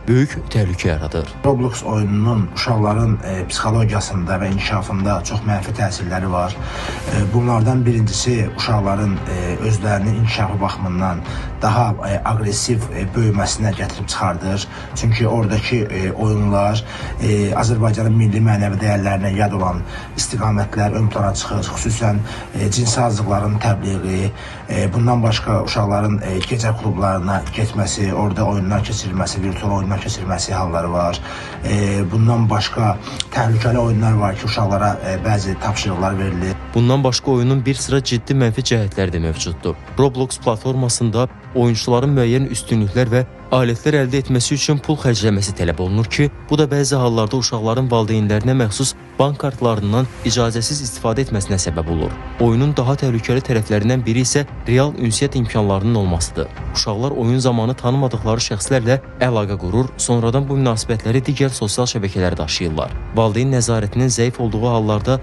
böyük təhlükə yaradır. Roblox oyununun uşaqların psixologiyasında və inkişafında çox mənfi təsirləri var. Bunlardan birincisi uşaqların özlərinin inkişafı baxımından daha aqressiv böyüməsinə gətirib çıxardır. Çünki oradakı oyunlar Azərbaycanın milli mənəvi dəyərlərinə yad olan istiqamətlər ön plana çıxır. Xüsusən cinsi azlıqların təbliği, bundan başqa uşaqların gecə klublarına getməsi, orada oyunlar keçirilməsi, virtual oyunlar keçirilməsi halları var. Bundan başqa təhlükəli oyunlar var ki, uşaqlara bəzi tapşırıqlar verilir. Bundan başqa oyunun bir sıra ciddi mənfi cəhətləri də mövcuddur. Roblox platformasında oyunçuların müəyyən üstünlüklər və alətlər əldə etməsi üçün pul xərcləməsi tələb olunur ki, bu da bəzi hallarda uşaqların valideynlərinə məxsus bank kartlarından icazəsiz istifadə etməsinə səbəb olur. Oyunun daha təhlükəli tərəflərindən biri isə real ünsiyyət imkanlarının olmasıdır. Uşaqlar oyun zamanı tanımadıqları şəxslərlə əlaqə qurur, sonradan bu münasibətləri digər sosial şəbəkələrə daşıyırlar. Valideyn nəzarətinin zəif olduğu hallarda